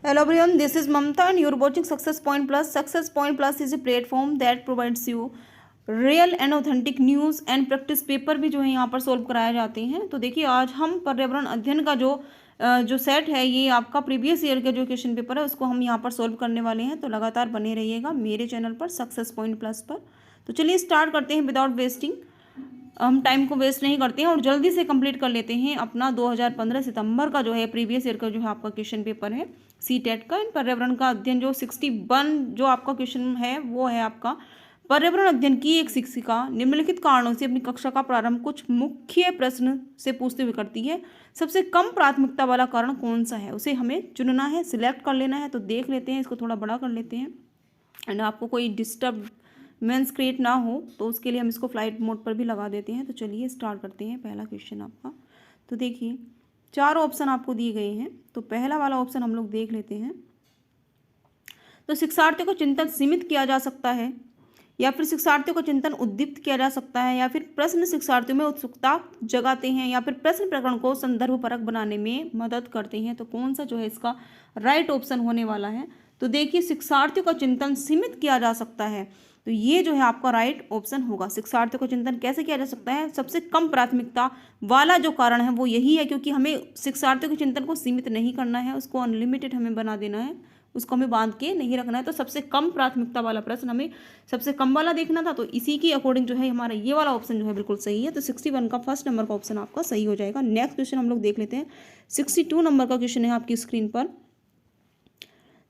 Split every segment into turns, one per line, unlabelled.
Hello everyone, this is Mamta and you're watching Success Point Plus. Success Point Plus is a platform that provides you real and authentic news and practice paper भी जो है यहाँ पर solve कराए जाते हैं। तो देखिए आज हम पर्यावरण अध्ययन का जो सेट है, ये आपका प्रीवियस ईयर का जो क्वेश्चन पेपर है उसको हम यहाँ पर सोल्व करने वाले हैं। तो लगातार बने रहिएगा मेरे चैनल पर सक्सेस पॉइंट प्लस पर। तो चलिए स्टार्ट करते हैं विदाउट वेस्टिंग। हम टाइम को वेस्ट नहीं करते हैं और जल्दी से कंप्लीट कर लेते हैं अपना 2015 सितंबर का जो है प्रीवियस ईयर का जो है आपका क्वेश्चन पेपर है सीटेट का। इन पर्यावरण का अध्ययन जो 61 जो आपका क्वेश्चन है वो है आपका पर्यावरण अध्ययन की एक शिक्षिका निम्नलिखित कारणों से अपनी कक्षा का प्रारंभ कुछ मुख्य प्रश्न से पूछते हुए करती है। सबसे कम प्राथमिकता वाला कारण कौन सा है, उसे हमें चुनना है, सिलेक्ट कर लेना है। तो देख लेते हैं, इसको थोड़ा बड़ा कर लेते हैं एंड आपको कोई डिस्टर्बेंस क्रिएट ना हो तो उसके लिए हम इसको फ्लाइट मोड पर भी लगा देते हैं। तो चलिए स्टार्ट करते हैं पहला क्वेश्चन आपका। तो देखिए 4 ऑप्शन आपको दिए गए हैं। तो पहला वाला ऑप्शन हम लोग देख लेते हैं। तो शिक्षार्थियों को चिंतन सीमित किया जा सकता है, या फिर शिक्षार्थियों को चिंतन उद्दीप्त किया जा सकता है, या फिर प्रश्न शिक्षार्थियों में उत्सुकता जगाते हैं, या फिर प्रश्न प्रकरण को संदर्भ परक बनाने में मदद करते हैं। तो कौन सा जो है इसका राइट ऑप्शन होने वाला है। तो देखिए शिक्षार्थियों का चिंतन सीमित किया जा सकता है, तो ये जो है आपका राइट ऑप्शन होगा। शिक्षार्थियों को चिंतन कैसे किया जा सकता है, सबसे कम प्राथमिकता वाला जो कारण है वो यही है, क्योंकि हमें शिक्षार्थियों के चिंतन को सीमित नहीं करना है, उसको अनलिमिटेड हमें बना देना है, उसको हमें बांध के नहीं रखना है। तो सबसे कम प्राथमिकता वाला प्रश्न हमें सबसे कम वाला देखना था, तो इसी के अकॉर्डिंग जो है हमारा ये वाला ऑप्शन जो है बिल्कुल सही है। तो 61 का फर्स्ट नंबर का ऑप्शन आपका सही हो जाएगा। नेक्स्ट क्वेश्चन हम लोग देख लेते हैं। 62 नंबर का क्वेश्चन है आपकी स्क्रीन पर।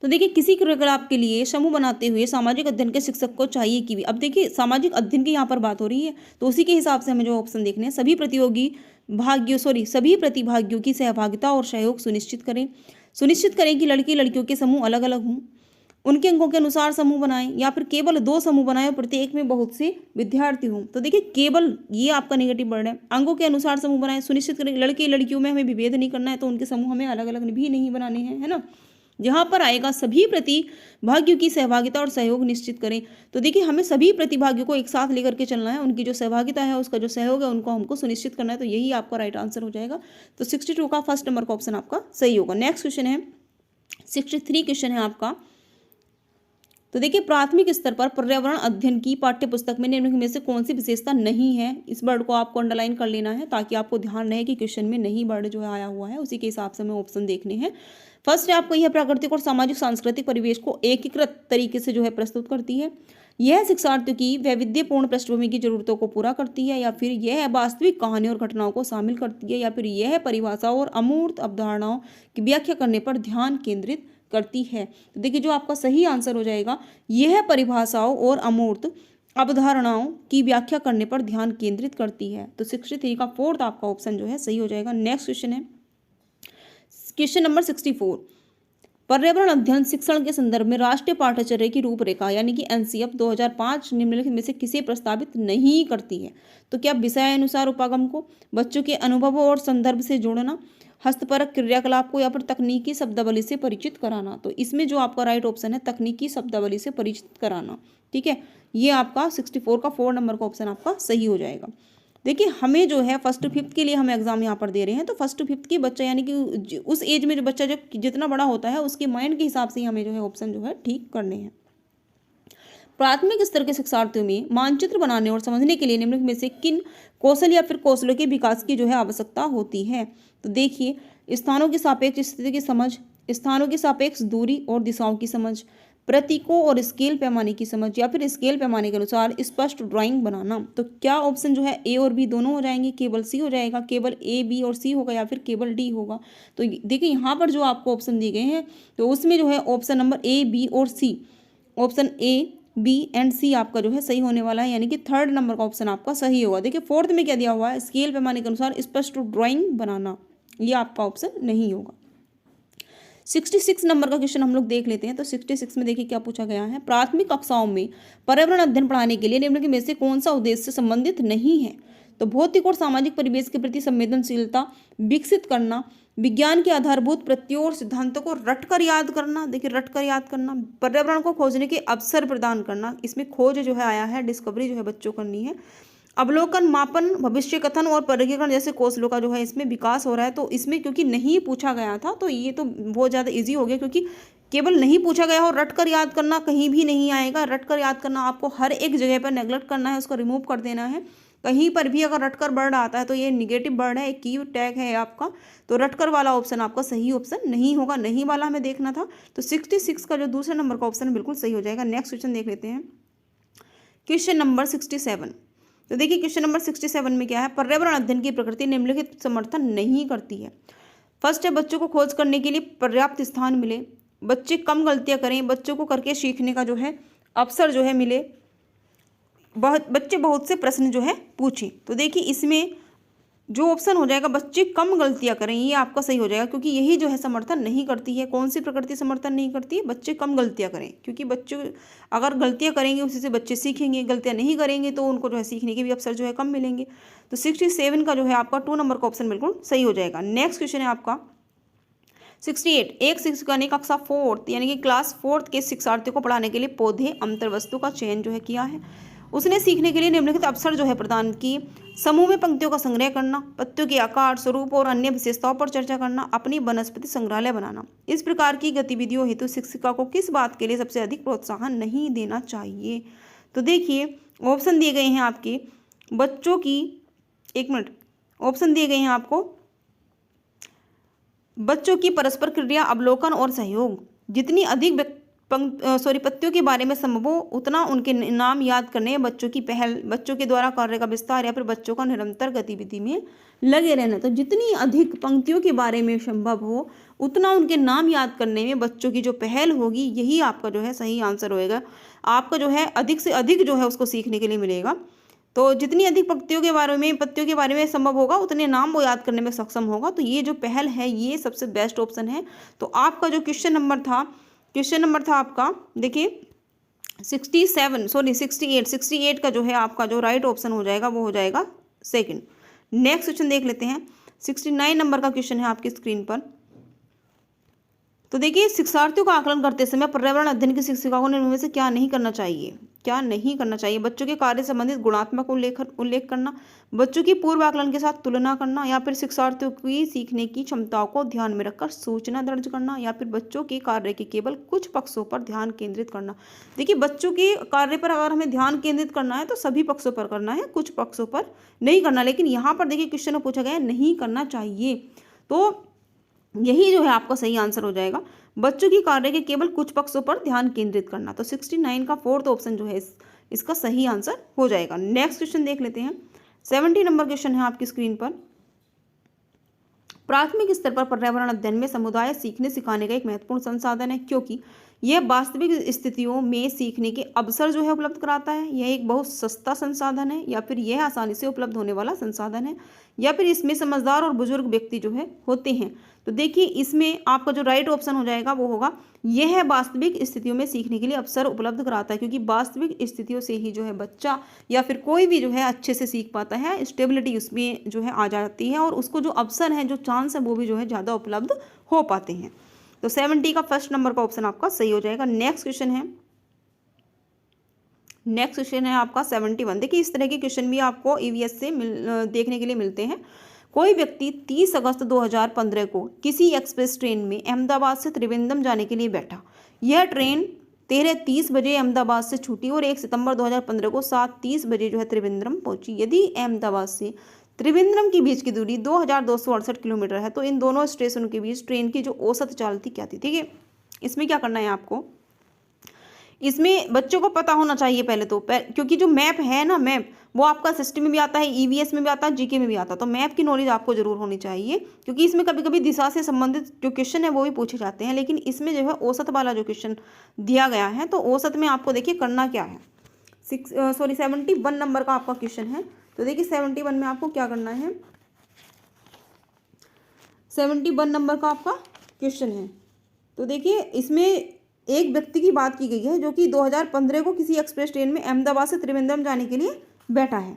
तो देखिए किसी क्रियाकलाप के लिए समूह बनाते हुए सामाजिक अध्ययन के शिक्षक को चाहिए कि भी, अब देखिए सामाजिक अध्ययन की यहाँ पर बात हो रही है, तो उसी के हिसाब से हमें जो ऑप्शन देखने हैं, सभी प्रतिभागियों की सहभागिता और सहयोग सुनिश्चित करें कि लड़के लड़कियों के समूह अलग अलग हों, उनके अंकों के अनुसार समूह बनाएं, या फिर केवल 2 समूह बनाएं और प्रत्येक में बहुत से विद्यार्थी हों। तो देखिए केवल ये आपका नेगेटिव वर्ड है, अंकों के अनुसार समूह बनाएं, सुनिश्चित करें लड़के लड़कियों में हमें विभेद नहीं करना है, तो उनके समूह हमें अलग अलग भी नहीं बनाने हैं, है ना। जहाँ पर आएगा सभी प्रतिभागियों की सहभागिता और सहयोग निश्चित करें। तो देखिए हमें सभी प्रतिभागियों को एक साथ लेकर के चलना है, उनकी जो सहभागिता है, उसका जो सहयोग है, उनको हमको सुनिश्चित करना है। तो यही आपका राइट आंसर हो जाएगा। तो 62 का फर्स्ट नंबर का ऑप्शन आपका सही होगा। नेक्स्ट क्वेश्चन है 63 क्वेश्चन है आपका। तो देखिए प्राथमिक स्तर पर पर्यावरण अध्ययन की पाठ्यपुस्तक में निम्नलिखित में से कौन सी विशेषता नहीं है। इस वर्ड को आपको अंडरलाइन कर लेना है ताकि आपको ध्यान रहे कि क्वेश्चन में नहीं वर्ड जो है आया हुआ है, उसी के हिसाब से हमें ऑप्शन देखने हैं। फर्स्ट है आपको यह प्राकृतिक और सामाजिक सांस्कृतिक परिवेश को एकीकृत तरीके से जो है प्रस्तुत करती है, यह शिक्षार्थियों की वैविध्यपूर्ण पृष्ठभूमि की जरूरतों को पूरा करती है, या फिर यह वास्तविक कहानियों और घटनाओं को शामिल करती है, या फिर यह परिभाषा और अमूर्त अवधारणाओं की व्याख्या करने पर ध्यान केंद्रित करती है। तो देखिए जो आपका सही आंसर हो जाएगा, यह परिभाषाओं और अमूर्त अवधारणाओं की व्याख्या करने पर ध्यान केंद्रित करती है। तो 63 का फोर्थ आपका ऑप्शन जो है सही हो जाएगा। नेक्स्ट क्वेश्चन है क्वेश्चन नंबर 64। पर्यावरण अध्ययन शिक्षण के संदर्भ में राष्ट्रीय पाठ्यचर्या की रूपरेखा यानी कि एनसीएफ 2005 निम्नलिखित में से किसे प्रस्तावित नहीं करती है। तो क्या विषय अनुसार उपागम को, बच्चों के अनुभवों और संदर्भ से जोड़ना, हस्तपरक क्रियाकलाप को, या फिर तकनीकी शब्दावली से परिचित कराना। तो इसमें जो आपका राइट ऑप्शन है तकनीकी शब्दावली से परिचित कराना। ठीक है, ये आपका 64 का 4 नंबर का ऑप्शन आपका सही हो जाएगा। देखिए हमें जो है फर्स्ट टू फिफ्थ के लिए हम एग्जाम यहाँ पर दे रहे हैं, तो फर्स्ट टू फिफ्थ की बच्चा यानी कि उस एज में जो बच्चा जो जितना बड़ा होता है उसके माइंड के हिसाब से ही हमें जो है ऑप्शन जो है ठीक करने हैं। प्राथमिक स्तर के शिक्षार्थियों में मानचित्र बनाने और समझने के लिए निम्नलिखित में से किन कौशल या फिर कौशलों के विकास की जो है आवश्यकता होती है। तो देखिए स्थानों की सापेक्ष स्थिति की समझ, स्थानों की सापेक्ष दूरी और दिशाओं की समझ, प्रतीकों और स्केल पैमाने की समझ, या फिर स्केल पैमाने के अनुसार स्पष्ट ड्राइंग बनाना। तो क्या ऑप्शन जो है ए और बी दोनों हो जाएंगे, केवल सी हो जाएगा, केवल ए बी और सी होगा, या फिर केवल डी होगा। तो देखिए यहाँ पर जो आपको ऑप्शन दिए गए हैं तो उसमें जो है ऑप्शन नंबर ए बी और सी, ऑप्शन ए बी एंड सी आपका जो है सही होने वाला है, यानी कि थर्ड नंबर का ऑप्शन आपका सही होगा। देखिए फोर्थ में क्या दिया हुआ है, स्केल पैमाने के अनुसार स्पष्ट ड्राइंग बनाना, ये आपका ऑप्शन नहीं होगा। 66 नंबर का क्वेश्चन हम लोग देख लेते हैं। तो 66 में देखिए क्या पूछा गया है। प्राथमिक कक्षाओं में पर्यावरण अध्ययन पढ़ाने के लिए निम्नलिखित में से कौन सा उद्देश्य से संबंधित नहीं है। तो भौतिक और सामाजिक परिवेश के प्रति संवेदनशीलता विकसित करना, विज्ञान के आधारभूत प्रत्ययों और सिद्धांतों को रटकर याद करना, देखिए रटकर याद करना, पर्यावरण को खोजने के अवसर प्रदान करना, इसमें खोज जो है आया है, डिस्कवरी जो है बच्चों करनी है, अवलोकन, मापन, भविष्य कथन और वर्गीकरण जैसे कौशलों का जो है इसमें विकास हो रहा है। तो इसमें क्योंकि नहीं पूछा गया था तो ये तो बहुत ज़्यादा इजी हो गया, क्योंकि केवल नहीं पूछा गया और रट कर याद करना कहीं भी नहीं आएगा। रट कर याद करना आपको हर एक जगह पर नेगलेक्ट करना है, उसको रिमूव कर देना है। कहीं पर भी अगर रटकर वर्ड आता है तो ये निगेटिव वर्ड है, एक की टैग है आपका। तो रटकर वाला ऑप्शन आपका सही ऑप्शन नहीं होगा, नहीं वाला हमें देखना था। तो 66 का जो दूसरे नंबर का ऑप्शन बिल्कुल सही हो जाएगा। नेक्स्ट क्वेश्चन देख लेते हैं, क्वेश्चन नंबर 67। तो देखिए क्वेश्चन नंबर 67 में क्या है, पर्यावरण अध्ययन की प्रकृति निम्नलिखित समर्थन नहीं करती है। फर्स्ट है, बच्चों को खोज करने के लिए पर्याप्त स्थान मिले, बच्चे कम गलतियां करें, बच्चों को करके सीखने का जो है अवसर जो है मिले, बच्चे बहुत से प्रश्न जो है पूछें। तो देखिए इसमें जो ऑप्शन हो जाएगा बच्चे कम गलतियां करें, ये आपका सही हो जाएगा, क्योंकि यही जो है समर्थन नहीं करती है। कौन सी प्रकृति समर्थन नहीं करती है? बच्चे कम गलतियां करें, क्योंकि बच्चे अगर गलतियां करेंगे उसी से बच्चे सीखेंगे, गलतियां नहीं करेंगे तो उनको जो है सीखने के भी अवसर जो है कम मिलेंगे। तो 67 का जो है आपका 2 नंबर का ऑप्शन बिल्कुल सही हो जाएगा। नेक्स्ट क्वेश्चन है आपका 68। एक शिक्षिका ने कक्षा 4th यानी कि क्लास 4th के शिक्षार्थियों को पढ़ाने के लिए पौधे अंतर्वस्तु का चयन जो है किया है। उसने सीखने के लिए निम्नलिखित अवसर जो है प्रदान किए, समूह में पंक्तियों का संग्रह करना, पत्तियों के आकार, स्वरूप और अन्य विशेषताओं पर चर्चा करना, अपनी वनस्पति संग्रहालय बनाना। इस प्रकार की गतिविधियों हेतु शिक्षिका को किस बात के लिए सबसे अधिक प्रोत्साहन नहीं देना चाहिए? तो देखिए ऑप्शन दिए गए हैं आपके बच्चों की, एक मिनट, ऑप्शन दिए गए हैं आपको बच्चों की परस्पर क्रिया, अवलोकन और सहयोग। जितनी अधिक पत्तियों के बारे में संभव हो उतना उनके नाम याद करने, बच्चों की पहल, बच्चों के द्वारा कार्य का विस्तार या फिर बच्चों का निरंतर गतिविधि में लगे रहना। तो जितनी अधिक पंक्तियों के बारे में संभव हो उतना उनके नाम याद करने में बच्चों की जो पहल होगी, यही आपका जो है सही आंसर होएगा। आपका जो है अधिक से अधिक जो है उसको सीखने के लिए मिलेगा। तो जितनी अधिक पत्तियों के बारे में संभव होगा उतने नाम वो याद करने में सक्षम होगा। तो ये जो पहल है ये सबसे बेस्ट ऑप्शन है। तो आपका जो क्वेश्चन नंबर था आपका देखिए 68 का जो है आपका जो राइट ऑप्शन हो जाएगा वो हो जाएगा सेकंड। नेक्स्ट क्वेश्चन देख लेते हैं, 69 नंबर का क्वेश्चन है आपकी स्क्रीन पर। तो देखिए शिक्षार्थियों का आकलन करते समय पर्यावरण अध्ययन की शिक्षिका को निम्न में से क्या नहीं करना चाहिए? बच्चों के कार्य संबंधित गुणात्मक उल्लेख करना, बच्चों की पूर्व आकलन के साथ तुलना करना, या फिर शिक्षार्थियों की सीखने की क्षमताओं को ध्यान में रखकर सूचना दर्ज करना, या फिर बच्चों के कार्य के केवल कुछ पक्षों पर ध्यान केंद्रित करना। देखिए बच्चों के कार्य पर अगर हमें ध्यान केंद्रित करना है तो सभी पक्षों पर करना है, कुछ पक्षों पर नहीं करना। लेकिन यहाँ पर देखिए क्वेश्चन में पूछा गया है नहीं करना चाहिए, तो यही जो है आपका सही आंसर हो जाएगा। बच्चों की कार्य के केवल कुछ पक्षों पर ध्यान केंद्रित करना। तो 69 का 4th ऑप्शन जो है इसका सही आंसर हो जाएगा। नेक्स्ट क्वेश्चन देख लेते हैं, 70 नंबर क्वेश्चन है आपकी स्क्रीन पर। प्राथमिक स्तर पर पर्यावरण अध्ययन में समुदाय सीखने सिखाने का एक महत्वपूर्ण संसाधन है, क्योंकि यह वास्तविक स्थितियों में सीखने के अवसर जो है उपलब्ध कराता है। यह एक बहुत सस्ता संसाधन है, या फिर यह आसानी से उपलब्ध होने वाला संसाधन है, या फिर इसमें समझदार और बुजुर्ग व्यक्ति जो है होते हैं। तो देखिए इसमें आपका जो राइट ऑप्शन हो जाएगा वो होगा यह वास्तविक स्थितियों में सीखने के लिए अवसर उपलब्ध कराता है, क्योंकि वास्तविक स्थितियों से ही जो है बच्चा या फिर कोई भी जो है अच्छे से सीख पाता है, स्टेबिलिटी उसमें जो है आ जाती है और उसको जो अवसर है, जो चांस है वो भी जो है ज़्यादा उपलब्ध हो पाते हैं। तो 70 का 1st नंबर का ऑप्शन आपका सही हो जाएगा। नेक्स्ट क्वेश्चन है आपका 71। देखिए इस तरह के क्वेश्चन भी आपको ईवीएस से देखने के लिए मिलते हैं। कोई व्यक्ति 30 अगस्त 2015 को किसी एक्सप्रेस ट्रेन में अहमदाबाद से त्रिवेंद्रम जाने के लिए बैठा। यह ट्रेन 13:30 बजे अहमदाबाद से छूटी और 1 सितंबर 2015 को 7:30 बजे जो है त्रिवेंद्रम पहुंची। यदि अहमदाबाद से त्रिवेंद्रम के बीच की दूरी 2268 किलोमीटर है तो इन दोनों स्टेशनों के बीच ट्रेन की जो औसत चाल थी क्या थी? ठीक है, इसमें क्या करना है आपको, इसमें बच्चों को पता होना चाहिए पहले तो, क्योंकि जो मैप है ना, मैप वो आपका सिस्टम में भी आता है, ईवीएस में भी आता है, जीके में भी आता है। तो मैप की नॉलेज आपको जरूर होनी चाहिए, क्योंकि इसमें कभी कभी दिशा से संबंधित जो क्वेश्चन है वो भी पूछे जाते हैं। लेकिन इसमें जो है औसत वाला जो क्वेश्चन दिया गया है, तो औसत में आपको देखिए करना क्या है। 71 नंबर का आपका क्वेश्चन है। तो देखिए 71 में आपको क्या करना है, 71 नंबर का आपका क्वेश्चन है। तो देखिए इसमें एक व्यक्ति की बात की गई है जो कि 2015 को किसी एक्सप्रेस ट्रेन में अहमदाबाद से त्रिवेंद्रम जाने के लिए बैठा है।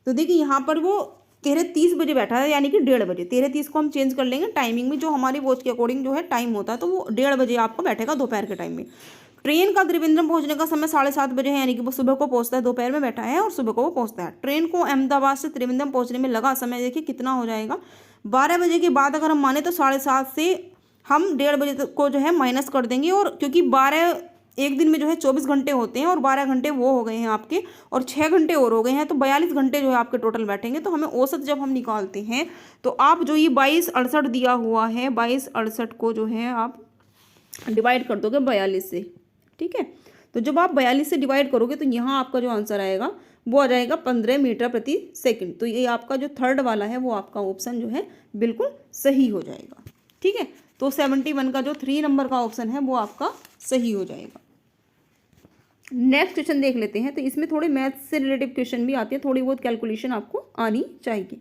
तो देखिए यहाँ पर वो 13:30 बजे बैठा है, यानी कि 1:30 बजे। 13:30 को हम चेंज कर लेंगे टाइमिंग में, जो हमारी वॉच के अकॉर्डिंग जो है टाइम होता है, तो वो 1:30 बजे आपको बैठेगा दोपहर के टाइम में। ट्रेन का त्रिवेंद्रम पहुंचने का समय 7:30 है, यानी कि वो सुबह को पहुंचता है, दोपहर में बैठा है और सुबह को वो पहुंचता है। ट्रेन को अहमदाबाद से त्रिवेंद्रम पहुंचने में लगा समय देखिए कितना हो जाएगा, 12 बजे के बाद अगर हम माने तो 7:30 से हम 1:30 बजे तक को जो है माइनस कर देंगे, और क्योंकि 12 एक दिन में जो है 24 घंटे होते हैं और 12 घंटे वो हो गए हैं आपके, और 6 घंटे और हो गए हैं, तो 42 घंटे जो है आपके टोटल बैठेंगे। तो हमें औसत जब हम निकालते हैं तो आप जो ये 22:68 दिया हुआ है, 22:68 को जो है आप डिवाइड कर दोगे 42 से, ठीक है। तो जब आप 42 से डिवाइड करोगे तो यहाँ आपका जो आंसर आएगा वो आ जाएगा 15 मीटर प्रति सेकंड। तो ये आपका जो थर्ड वाला है वो आपका ऑप्शन जो है बिल्कुल सही हो जाएगा, ठीक है। तो 71 का जो 3 नंबर का ऑप्शन है वो आपका सही हो जाएगा। नेक्स्ट क्वेश्चन देख लेते हैं। तो इसमें थोड़े मैथ्स से रिलेटिव क्वेश्चन भी आते हैं, थोड़ी बहुत कैलकुलेशन आपको आनी चाहिए।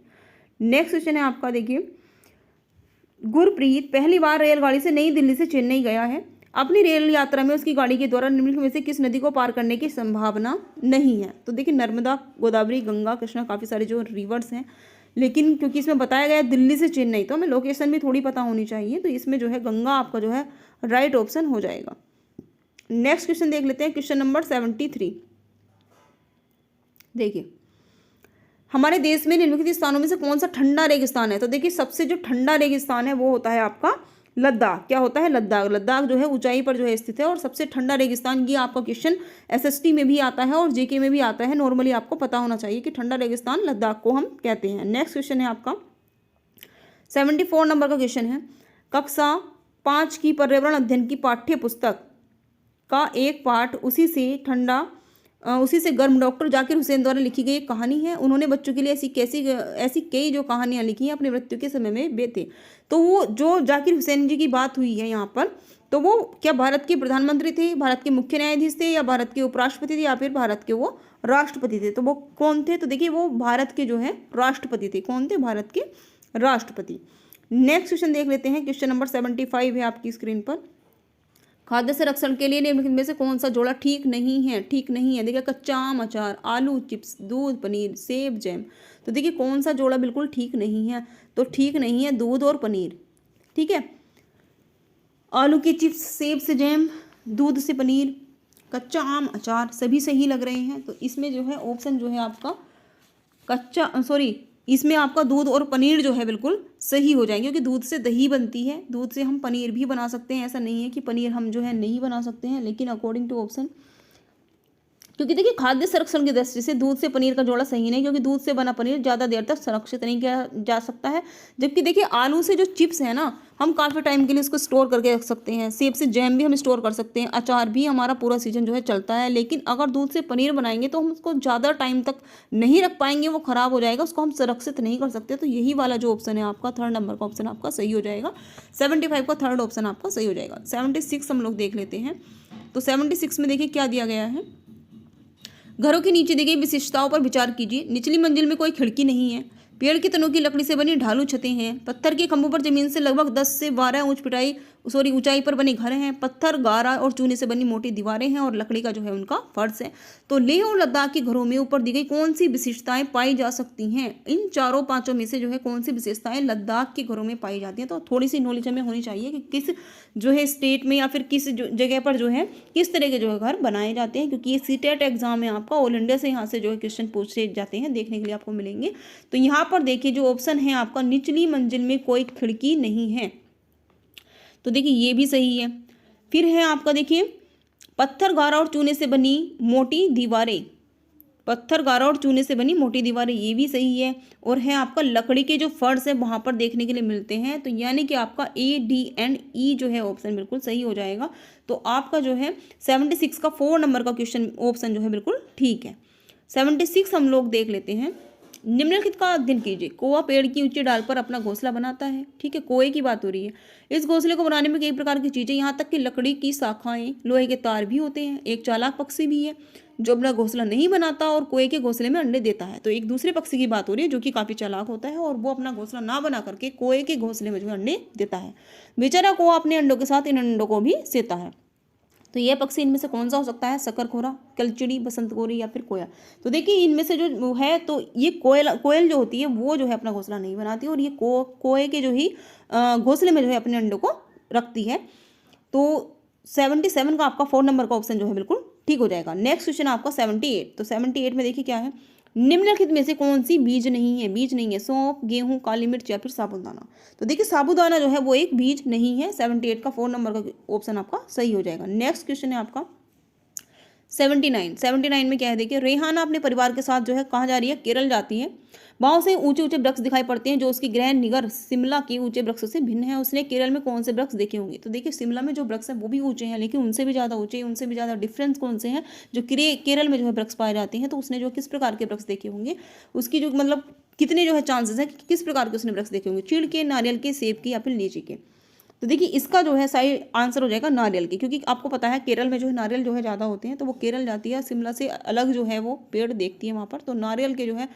नेक्स्ट क्वेश्चन है आपका, देखिए, गुरप्रीत पहली बार रेलगाड़ी से नई दिल्ली से चेन्नई गया है। अपनी रेल यात्रा में उसकी गाड़ी के द्वारा निम्नलिखित में से किस नदी को पार करने की संभावना नहीं है। तो देखिए, नर्मदा, गोदावरी, गंगा, कृष्णा, काफ़ी सारे जो रिवर्स हैं, लेकिन क्योंकि इसमें बताया गया है दिल्ली से चेन्नई, तो हमें लोकेशन भी थोड़ी पता होनी चाहिए। तो इसमें जो है गंगा आपका जो है राइट ऑप्शन हो जाएगा। नेक्स्ट क्वेश्चन देख लेते हैं, क्वेश्चन नंबर 73। देखिए, हमारे देश में निम्नलिखित स्थानों में से कौन सा ठंडा रेगिस्तान है। तो देखिए, सबसे जो ठंडा रेगिस्तान है वो होता है आपका लद्दाख। क्या होता है? लद्दाख। लद्दाख जो है ऊंचाई पर जो है स्थित है, और सबसे ठंडा रेगिस्तान, ये आपका क्वेश्चन एसएसटी में भी आता है और जीके में भी आता है। नॉर्मली आपको पता होना चाहिए कि ठंडा रेगिस्तान लद्दाख को हम कहते हैं। नेक्स्ट क्वेश्चन है आपका 74 नंबर का क्वेश्चन है, कक्षा 5 की पर्यावरण अध्ययन की पाठ्य पुस्तक का एक पाठ उसी से गर्म डॉक्टर जाकिर हुसैन द्वारा लिखी गई एक कहानी है। उन्होंने बच्चों के लिए ऐसी कई जो कहानियां लिखी हैं अपनी मृत्यु के समय में वे थे। तो वो जो जाकिर हुसैन जी की बात हुई है यहाँ पर, तो वो क्या भारत के प्रधानमंत्री थे, भारत के मुख्य न्यायाधीश थे, या भारत के उपराष्ट्रपति थे, या फिर भारत के वो राष्ट्रपति थे। तो वो कौन थे? तो देखिए, वो भारत के जो है राष्ट्रपति थे। कौन थे? भारत के राष्ट्रपति। नेक्स्ट क्वेश्चन देख लेते हैं, क्वेश्चन नंबर 75 है आपकी स्क्रीन पर। खाद्य संरक्षण के लिए निम्नलिखित में से कौन सा जोड़ा ठीक नहीं है? ठीक नहीं है, देखिए, कच्चा आम, अचार, आलू चिप्स, दूध, पनीर, सेब, जैम। तो देखिए, कौन सा जोड़ा बिल्कुल ठीक नहीं है? तो ठीक नहीं है दूध और पनीर, ठीक है। आलू की चिप्स, सेब से जैम, दूध से पनीर, कच्चा आम, अचार, सभी सही लग रहे हैं। तो इसमें जो है ऑप्शन जो है आपका इसमें आपका दूध और पनीर जो है बिल्कुल सही हो जाएंगे, क्योंकि दूध से दही बनती है, दूध से हम पनीर भी बना सकते हैं। ऐसा नहीं है कि पनीर हम जो है नहीं बना सकते हैं, लेकिन अकॉर्डिंग टू ऑप्शन, क्योंकि देखिए, खाद्य संरक्षण की दृष्टि से दूध से पनीर का जोड़ा सही नहीं, क्योंकि दूध से बना पनीर ज़्यादा देर तक संरक्षित नहीं किया जा सकता है। जबकि देखिए, आलू से जो चिप्स है ना, हम काफ़ी टाइम के लिए उसको स्टोर करके रख सकते हैं। सेब से जैम भी हम स्टोर कर सकते हैं, अचार भी हमारा पूरा सीजन जो है चलता है। लेकिन अगर दूध से पनीर बनाएंगे तो हम उसको ज़्यादा टाइम तक नहीं रख पाएंगे, वो ख़राब हो जाएगा, उसको हम संरक्षित नहीं कर सकते। तो यही वाला जो ऑप्शन है आपका, थर्ड नंबर का ऑप्शन आपका सही हो जाएगा। 75 का थर्ड ऑप्शन आपका सही हो जाएगा। 76 हम लोग देख लेते हैं। तो 76 में देखिए क्या दिया गया है, घरों के नीचे दी गई विशिष्टताओं पर विचार कीजिए। निचली मंजिल में कोई खिड़की नहीं है, पेड़ की तनों की लकड़ी से बनी ढालू छतें हैं, पत्थर के खंभों पर जमीन से लगभग 10 से 12 ऊंचाई पर बने घर हैं, पत्थर, गारा और चूने से बनी मोटी दीवारें हैं, और लकड़ी का जो है उनका फर्श है। तो लेह और लद्दाख के घरों में ऊपर दी गई कौन सी विशेषताएं पाई जा सकती हैं? इन चारों पांचों में से जो है कौन सी विशेषताएं लद्दाख के घरों में पाई जाती हैं? तो थोड़ी सी नॉलेज हमें होनी चाहिए कि किस जो है स्टेट में या फिर किस जगह पर जो है किस तरह के जो है घर बनाए जाते हैं, क्योंकि ये सीटेट एग्जाम है आपका, ऑल इंडिया से यहाँ से जो है क्वेश्चन पूछे जाते हैं, देखने के लिए आपको मिलेंगे। तो यहाँ पर देखिए, जो ऑप्शन है आपका, निचली मंजिल में कोई खिड़की नहीं है, तो देखिए ये भी सही है। फिर है आपका, देखिए, पत्थर, गारा और चूने से बनी मोटी दीवारें, पत्थर, गारा और चूने से बनी मोटी दीवारें, ये भी सही है। और है आपका लकड़ी के जो फर्श है वहाँ पर देखने के लिए मिलते हैं। तो यानी कि आपका ए, डी एंड ई जो है ऑप्शन बिल्कुल सही हो जाएगा। तो आपका जो है 76 का 4 नंबर का क्वेश्चन ऑप्शन जो है बिल्कुल ठीक है। 76 हम लोग देख लेते हैं। निम्नलिखित का अध्ययन कीजिए। कौवा पेड़ की ऊंची डाल पर अपना घोंसला बनाता है, ठीक है, कौवे की बात हो रही है। इस घोंसले को बनाने में कई प्रकार की चीजें, यहाँ तक कि लकड़ी की शाखाएं, लोहे के तार भी होते हैं। एक चालाक पक्षी भी है जो अपना घोंसला नहीं बनाता और कौवे के घोंसले में अंडे देता है। तो एक दूसरे पक्षी की बात हो रही है जो कि काफी चालाक होता है, और वो अपना घोंसला ना बना करके कौवे के घोंसले में जो है अंडे देता है। बेचारा कौवा अपने अंडों के साथ इन अंडों को भी सेता है। तो यह पक्षी इनमें से कौन सा हो सकता है? शकरखोरा, कलचिड़ी, बसंतकोरी या फिर कोया। तो देखिए, इनमें से जो है, तो ये कोयल जो होती है वो जो है अपना घोंसला नहीं बनाती, और ये कोए के जो ही घोंसले में जो है अपने अंडों को रखती है। तो 77 का आपका 4 नंबर का ऑप्शन जो है बिल्कुल ठीक हो जाएगा। नेक्स्ट क्वेश्चन आपका 78। तो 78 में देखिए क्या है, निम्नलिखित में से कौन सी बीज नहीं है। बीज नहीं है सौंफ, गेहूं, काली मिर्च या फिर साबूदाना। तो देखिए साबूदाना जो है वो एक बीज नहीं है। 78 का 4 नंबर का ऑप्शन आपका सही हो जाएगा। नेक्स्ट क्वेश्चन है आपका 79 में क्या है, देखिए रेहाना अपने परिवार के साथ जो है कहाँ जा रही है, केरल जाती है। वहां से ऊंचे ऊंचे वृक्ष दिखाई पड़ते हैं जो उसकी गृह निगर शिमला के ऊंचे वृक्षों से भिन्न है। उसने केरल में कौन से वृक्ष देखे होंगे। तो देखिए शिमला में जो वृक्ष है वो भी ऊंचे हैं, लेकिन उनसे भी ज्यादा ऊंचे, उनसे भी ज्यादा डिफरेंस कौन से हैं, जो केरल में जो है वृक्ष पाए जाते हैं। तो उसने जो किस प्रकार के वृक्ष देखे होंगे, उसकी जो मतलब कितने जो है चांसेस है कि किस प्रकार के उसने वृक्ष देखे होंगे, चीड़ के, नारियल के, सेब के या फिर लीची के। तो देखिए इसका जो है सही आंसर हो जाएगा नारियल की, क्योंकि आपको पता है केरल में जो है नारियल जो है ज़्यादा होते हैं, तो वो केरल जाती है, शिमला से अलग जो है वो पेड़ देखती है वहाँ पर। तो नारियल के जो है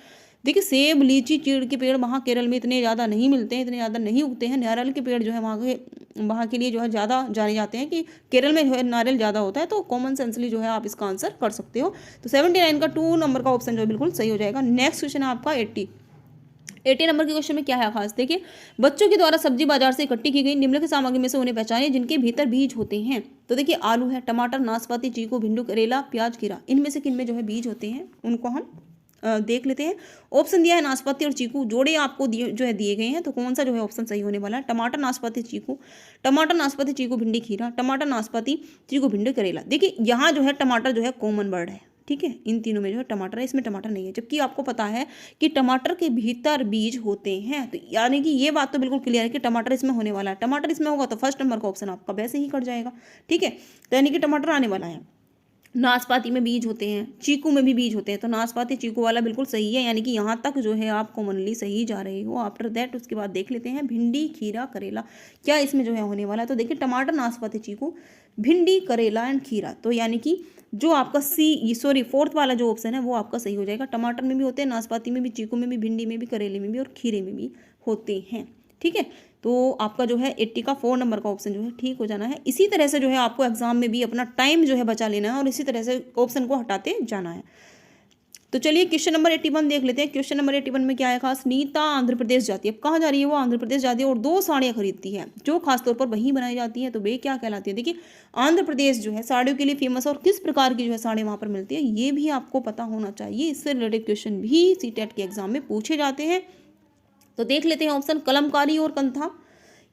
देखिए सेब, लीची, चीड़ के पेड़ वहाँ केरल में इतने ज़्यादा नहीं मिलते हैं, इतने ज़्यादा नहीं उगते हैं। नारियल के पेड़ जो है वहाँ के लिए जो है ज़्यादा जाने जाते हैं कि केरल में जो है नारियल ज़्यादा होता है। तो कॉमन सेंसली जो है आप इसका आंसर कर सकते हो। तो 79 का 2 नंबर का ऑप्शन जो है बिल्कुल सही हो जाएगा। नेक्स्ट क्वेश्चन है आपका 80 नंबर के क्वेश्चन में क्या है खास, देखिए बच्चों के द्वारा सब्जी बाजार से इकट्ठी की गई निम्नलिखित सामग्री में से उन्हें पहचाने जिनके भीतर बीज होते हैं। तो देखिए आलू है, टमाटर, नाशपाती, चीकू, भिंडी, करेला, प्याज, खीरा, इनमें से किन में जो है बीज होते हैं उनको हम देख लेते हैं। ऑप्शन दिया है नाशपाती और चीकू, जोड़े आपको दिए गए हैं। तो कौन सा जो है ऑप्शन सही होने वाला है, टमाटर, नाशपाती, चीकू, टमाटर, नाशपाती, चीकू, भिंडी, खीरा, टमाटर, नाशपाती, चीकू, भिंडी, करेला। देखिए यहाँ जो है टमाटर जो है कॉमन वर्ड है, ठीक है, इन तीनों में जो है टमाटर है, इसमें टमाटर नहीं है। जबकि आपको पता है कि टमाटर के भीतर बीज होते हैं। तो यानी कि ये बात तो बिल्कुल क्लियर है कि टमाटर इसमें होने वाला है। टमाटर इसमें होगा तो फर्स्ट नंबर का ऑप्शन आपका वैसे ही कट जाएगा, ठीक है। तो यानी कि टमाटर आने वाला है। नाशपाती में बीज होते हैं, चीकू में भी बीज होते हैं, तो नाशपाती चीकू वाला बिल्कुल सही है। यानी कि यहाँ तक जो है आप कॉमनली सही जा रहे हो। आफ्टर दैट उसके बाद देख लेते हैं भिंडी, खीरा, करेला, क्या इसमें जो है होने वाला है। तो देखिए टमाटर, नाशपाती, चीकू, भिंडी, करेला एंड खीरा। तो यानी कि जो आपका फोर्थ वाला जो ऑप्शन है वो आपका सही हो जाएगा। टमाटर में भी होते हैं, नाशपाती में भी, चीकू में भी, भिंडी में भी, करेले में भी और खीरे में भी होते हैं, ठीक है। तो आपका जो है 80 का 4 नंबर का ऑप्शन जो है ठीक हो जाना है। इसी तरह से जो है आपको एग्जाम में भी अपना टाइम जो है बचा लेना है और इसी तरह से ऑप्शन को हटाते जाना है। तो चलिए क्वेश्चन नंबर 81 देख लेते हैं। क्वेश्चन नंबर 81 में क्या है खास, नीता आंध्र प्रदेश जाती है। अब कहाँ जा रही है वो, आंध्र प्रदेश जाती है और 2 साड़ियाँ खरीदती है जो खासतौर पर वहीं बनाई जाती है। तो वे क्या कहलाती है। देखिए आंध्र प्रदेश जो है साड़ियों के लिए फेमस है और किस प्रकार की जो है साड़ी वहाँ पर मिलती है ये भी आपको पता होना चाहिए। इससे रिलेटेड क्वेश्चन भी सीटेट के एग्जाम में पूछे जाते हैं। तो देख लेते हैं ऑप्शन, कलमकारी और कंथा,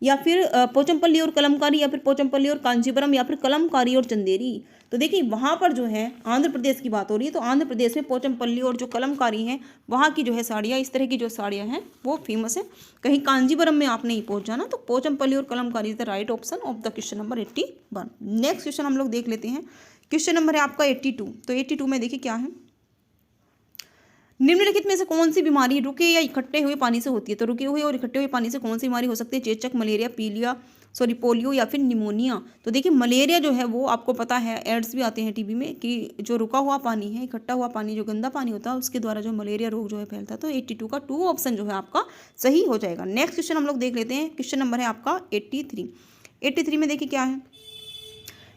या फिर पोचमपल्ली और कलमकारी, या फिर पोचमपल्ली और कांचीपुरम, या फिर कलमकारी और चंदेरी। तो देखिए वहाँ पर जो है आंध्र प्रदेश की बात हो रही है। तो आंध्र प्रदेश में पोचमपल्ली और जो कलमकारी हैं वहाँ की जो है साड़ियाँ, इस तरह की जो साड़ियाँ हैं वो फेमस है। कहीं कांजीपुरम में आप नहीं पहुँच जाना। तो पोचमपल्ली और Kalamkari is the right option of the question number 81। Next question हम लोग देख लेते हैं। क्वेश्चन नंबर है आपका 82। तो 82 में देखिए क्या है, निम्नलिखित में से कौन सी बीमारी रुके या इकट्ठे हुए पानी से होती है। तो रुके हुए और इकट्ठे हुए पानी से कौन सी बीमारी हो सकती है, चेचक, मलेरिया, पोलियो या फिर निमोनिया। तो देखिए मलेरिया जो है वो आपको पता है, एड्स भी आते हैं टीवी में कि जो रुका हुआ पानी है, इकट्ठा हुआ पानी, जो गंदा पानी होता है उसके द्वारा जो मलेरिया रोग जो है फैलता है। तो 82 का 2 ऑप्शन जो है आपका सही हो जाएगा। नेक्स्ट क्वेश्चन हम लोग देख लेते हैं। क्वेश्चन नंबर है आपका 83 में देखिए क्या है,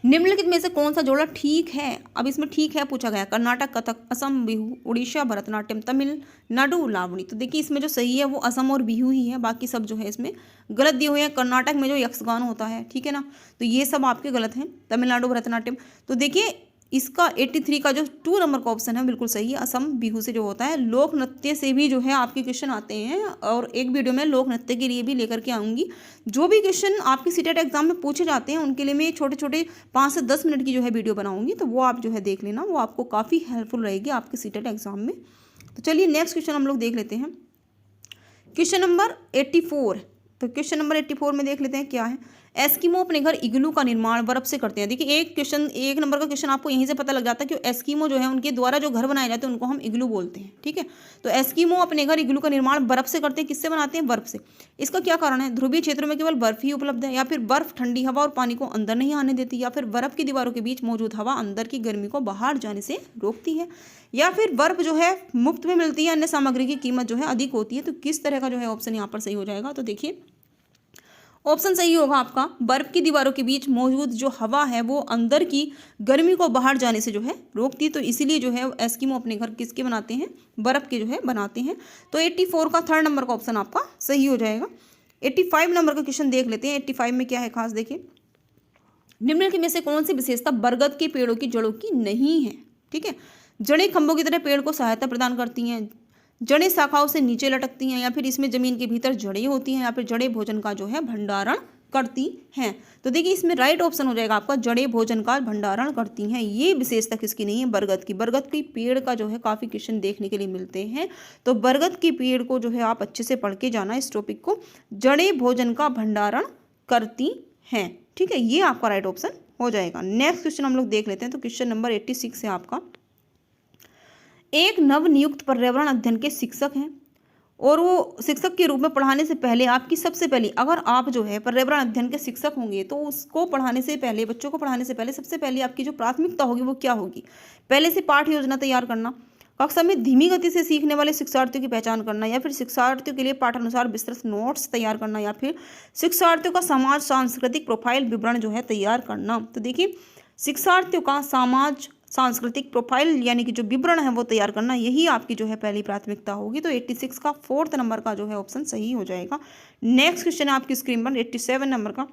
निम्नलिखित में से कौन सा जोड़ा ठीक है। अब इसमें ठीक है पूछा गया, कर्नाटक कथक, असम बिहू, उड़ीसा भरतनाट्यम, तमिलनाडु लावणी। तो देखिए इसमें जो सही है वो असम और बिहू ही है, बाकी सब जो है इसमें गलत दिए हुए हैं। कर्नाटक में जो यक्षगान होता है, ठीक है ना, तो ये सब आपके गलत हैं। तमिलनाडु भरतनाट्यम, तो देखिए इसका 83 का जो 2 नंबर का ऑप्शन है बिल्कुल सही है। असम बिहू से जो होता है, लोक नृत्य से भी जो है आपके क्वेश्चन आते हैं और एक वीडियो में लोक नृत्य के लिए भी लेकर के आऊँगी। जो भी क्वेश्चन आपके सीटेट एग्जाम में पूछे जाते हैं उनके लिए मैं छोटे छोटे 5 से 10 मिनट की जो है वीडियो बनाऊंगी, तो वो आप जो है देख लेना, वो आपको काफ़ी हेल्पफुल रहेगी आपके सीटेट एग्जाम में। तो चलिए नेक्स्ट क्वेश्चन हम लोग देख लेते हैं। Question number 84। तो क्वेश्चन नंबर 84 में देख लेते हैं क्या है, एस्किमो अपने घर इग्लू का निर्माण बर्फ से करते हैं। देखिए एक नंबर का क्वेश्चन आपको यहीं से पता लग जाता है कि एस्किमो जो है उनके द्वारा जो घर बनाए जाते हैं उनको हम इग्लू बोलते हैं, ठीक है। तो एस्किमो अपने घर इग्लू का निर्माण बर्फ से करते हैं। किससे बनाते हैं, बर्फ से। इसका क्या कारण है, ध्रुवीय क्षेत्रों में केवल बर्फ ही उपलब्ध है, या फिर बर्फ ठंडी हवा और पानी को अंदर नहीं आने देती, या फिर बर्फ की दीवारों के बीच मौजूद हवा अंदर की गर्मी को बाहर जाने से रोकती है, या फिर बर्फ जो है मुफ्त में मिलती है, अन्य सामग्री की कीमत जो है अधिक होती है। तो किस तरह का जो है ऑप्शन यहाँ पर सही हो जाएगा। तो देखिए ऑप्शन सही होगा आपका, बर्फ की दीवारों के बीच मौजूद जो हवा है वो अंदर की गर्मी को बाहर जाने से जो है रोकती है। तो इसीलिए जो है एस्किमो अपने घर किसके बनाते हैं, बर्फ के जो है बनाते हैं। तो 84 का 3rd नंबर का ऑप्शन आपका सही हो जाएगा। 85 नंबर का क्वेश्चन देख लेते हैं। 85 में क्या है खास, देखिए निम्नलिखित में से कौन सी विशेषता बरगद के पेड़ों की जड़ों की नहीं है? ठीक है, जड़ें खंभों की तरह पेड़ को सहायता प्रदान करती हैं, जड़ें शाखाओं से नीचे लटकती हैं, या फिर इसमें जमीन के भीतर जड़ें होती हैं, या फिर जड़ें भोजन का जो है भंडारण करती हैं। तो देखिए इसमें राइट ऑप्शन हो जाएगा आपका, जड़ें भोजन का भंडारण करती हैं। ये विशेषता किसकी नहीं है? बरगद की। बरगद की पेड़ का जो है काफ़ी क्वेश्चन देखने के लिए मिलते हैं, तो बरगद की पेड़ को जो है आप अच्छे से पढ़ के जाना इस टॉपिक को, जड़ें भोजन का भंडारण करती हैं। ठीक है, ये आपका राइट ऑप्शन हो जाएगा। नेक्स्ट क्वेश्चन हम लोग देख लेते हैं। तो क्वेश्चन नंबर 86 है आपका, एक नवनियुक्त पर्यावरण अध्ययन के शिक्षक हैं और वो शिक्षक के रूप में पढ़ाने से पहले आपकी सबसे पहली, अगर आप जो है पर्यावरण अध्ययन के शिक्षक होंगे तो उसको पढ़ाने से पहले, बच्चों को पढ़ाने से पहले सबसे पहले आपकी जो प्राथमिकता होगी वो क्या होगी? पहले से पाठ योजना तैयार करना, कक्षा में धीमी गति से सीखने वाले शिक्षार्थियों की पहचान करना, या फिर शिक्षार्थियों के लिए पाठानुसार विस्तृत नोट्स तैयार करना, या फिर शिक्षार्थियों का समाज सांस्कृतिक प्रोफाइल विवरण जो है तैयार करना। तो देखिए शिक्षार्थियों का समाज सांस्कृतिक प्रोफाइल यानी कि जो विवरण है वो तैयार करना, यही आपकी जो है पहली प्राथमिकता होगी। तो 86 का 4th नंबर का जो है ऑप्शन सही हो जाएगा। नेक्स्ट क्वेश्चन है आपकी स्क्रीन पर 87 नंबर का,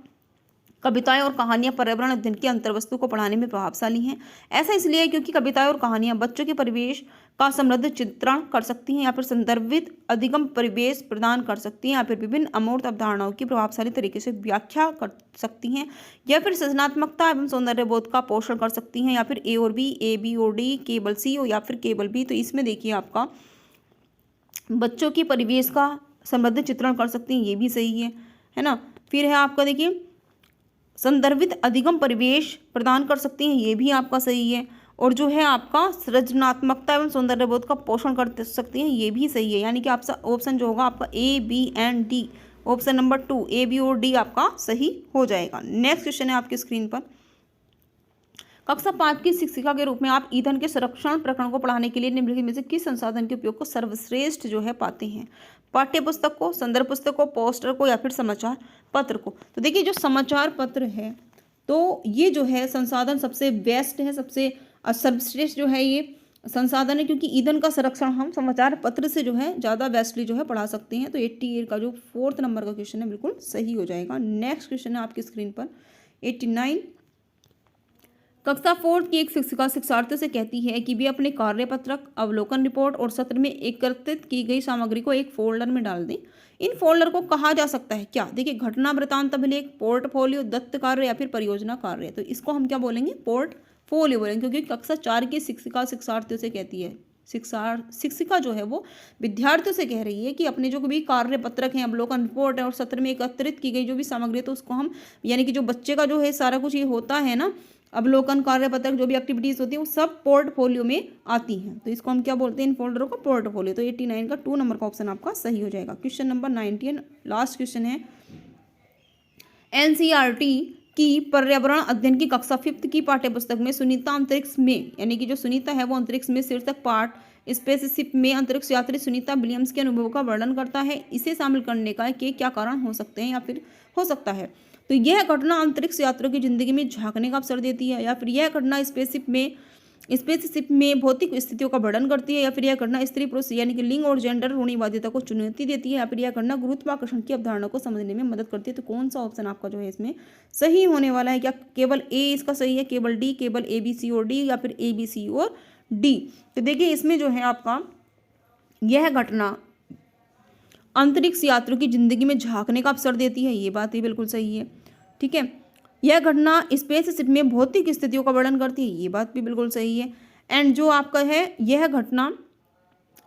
कविताएं और कहानियां पर्यावरण अध्ययन की अंतर्वस्तु को पढ़ाने में प्रभावशाली हैं। ऐसा इसलिए है क्योंकि कविताएं और कहानियां बच्चों के परिवेश का समृद्ध चित्रण कर सकती हैं, या फिर संदर्भित अधिगम परिवेश प्रदान कर सकती हैं, या फिर विभिन्न अमूर्त अवधारणाओं की प्रभावशाली तरीके से व्याख्या कर सकती हैं, या फिर सृजनात्मकता एवं सौंदर्य बोध का पोषण कर सकती हैं, या फिर ए और बी, ए बी और डी, केवल सी या फिर केवल बी। तो इसमें देखिए आपका बच्चों की परिवेश का समृद्ध चित्रण कर सकती हैं, ये भी सही है ना। फिर है आपका देखिए संदर्भित अधिगम परिवेश प्रदान कर सकती हैं, ये भी आपका सही है। और जो है आपका सृजनात्मकता एवं सौंदर्यबोध का पोषण कर सकती हैं, ये भी सही है। यानी कि आपका ऑप्शन जो होगा आपका A B and D, option number 2 A B और डी आपका सही हो जाएगा। नेक्स्ट क्वेश्चन है आपकी स्क्रीन पर, कक्षा 5 की शिक्षिका के रूप में आप ईंधन के संरक्षण प्रकरण को पढ़ाने के लिए निम्नलिखित में से किस संसाधन के उपयोग को सर्वश्रेष्ठ जो है पाते हैं? पाठ्य पुस्तक को, संदर्भ पुस्तक को, पोस्टर को, या फिर समाचार पत्र को? तो देखिए जो समाचार पत्र है तो ये जो है संसाधन सबसे बेस्ट है, सबसे सर्वश्रेष्ठ जो है ये संसाधन है, क्योंकि ईंधन का संरक्षण हम समाचार पत्र से जो है ज़्यादा बेस्टली जो है पढ़ा सकते हैं। तो 88 का जो 4th नंबर का क्वेश्चन है बिल्कुल सही हो जाएगा। नेक्स्ट क्वेश्चन है आपकी स्क्रीन पर 89, कक्षा 4 की एक शिक्षिका शिक्षार्थियों से कहती है कि वे अपने कार्यपत्रक, अवलोकन रिपोर्ट और सत्र में एकत्रित की गई सामग्री को एक फोल्डर में डाल दें। इन फोल्डर को कहा जा सकता है क्या? देखिए घटना, वृत्तांत, अभिलेख, पोर्टफोलियो, दत्त कार्य या फिर परियोजना कार्य। तो इसको हम क्या बोलेंगे? पोर्टफोलियो बोलेंगे, क्योंकि कक्षा 4 की शिक्षिका शिक्षार्थियों से कहती है, शिक्षिका जो है वो विद्यार्थियों से कह रही है कि अपने जो भी कार्य पत्रक हैं, अवलोकन रिपोर्ट है और सत्र में एकत्रित की गई जो भी सामग्री है, तो उसको हम यानी कि जो बच्चे का जो है सारा कुछ ये होता है ना, अवलोकन, कार्य पत्रक, जो भी एक्टिविटीज़ होती है वो सब पोर्टफोलियो में आती हैं। तो इसको हम क्या बोलते हैं? इन फोल्डरों को पोर्टफोलियो। तो 89 का 2 नंबर का ऑप्शन आपका सही हो जाएगा। क्वेश्चन नंबर 19 लास्ट क्वेश्चन है, एनसीईआरटी की पर्यावरण अध्ययन की कक्षा 5th की पाठ्यपुस्तक में सुनीता अंतरिक्ष में, यानी कि जो सुनीता है वो अंतरिक्ष में शीर्षक पाठ स्पेसशिप में अंतरिक्ष यात्री सुनीता विलियम्स के अनुभव का वर्णन करता है। इसे शामिल करने का के क्या कारण हो सकते हैं या फिर हो सकता है? तो यह घटना अंतरिक्ष यात्रियों की जिंदगी में झांकने का अवसर देती है, या फिर यह घटना स्पेसशिप में भौतिक स्थितियों का वर्णन करती है, या फिर यह घटना स्त्री पुरुष यानी कि लिंग और जेंडर रूढ़िवादिता को चुनौती देती है, या फिर यह घटना गुरुत्वाकर्षण की अवधारणा को समझने में मदद करती है। तो कौन सा ऑप्शन आपका जो है इसमें सही होने वाला है? क्या केवल ए इसका सही है, केवल डी, केवल ए बी सी और डी, या फिर ए बी सी और डी? तो देखिए इसमें जो है आपका यह घटना अंतरिक्ष यात्रियों की जिंदगी में झांकने का अवसर देती है, ये बात भी बिल्कुल सही है। ठीक है, यह घटना स्पेसशिप में भौतिक स्थितियों का वर्णन करती है, ये बात भी बिल्कुल सही है। एंड जो आपका है यह घटना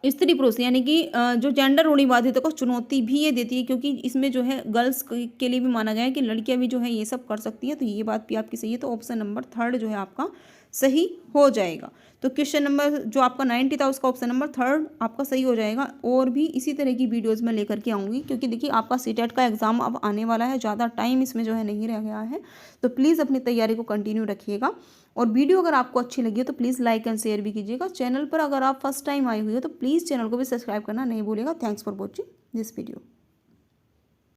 स्त्री पुरुष यानी कि जो जेंडर रूढ़िवादिता को चुनौती भी ये देती है, क्योंकि इसमें जो है गर्ल्स के लिए भी माना गया है कि लड़कियां भी जो है ये सब कर सकती हैं। तो ये बात भी आपकी सही है। तो ऑप्शन नंबर 3 जो है आपका सही हो जाएगा। तो क्वेश्चन नंबर जो आपका 90 था उसका ऑप्शन नंबर 3 आपका सही हो जाएगा। और भी इसी तरह की वीडियोज़ में लेकर के आऊँगी, क्योंकि देखिए आपका सीटेट का एग्ज़ाम अब आने वाला है, ज़्यादा टाइम इसमें जो है नहीं रह गया है। तो प्लीज़ अपनी तैयारी को कंटिन्यू रखिएगा। और वीडियो अगर आपको अच्छी लगी हो तो प्लीज़ लाइक एंड शेयर भी कीजिएगा। चैनल पर अगर आप फर्स्ट टाइम आए हुए हो तो प्लीज़ चैनल को भी सब्सक्राइब करना नहीं भूलिएगा। Thanks for watching this video.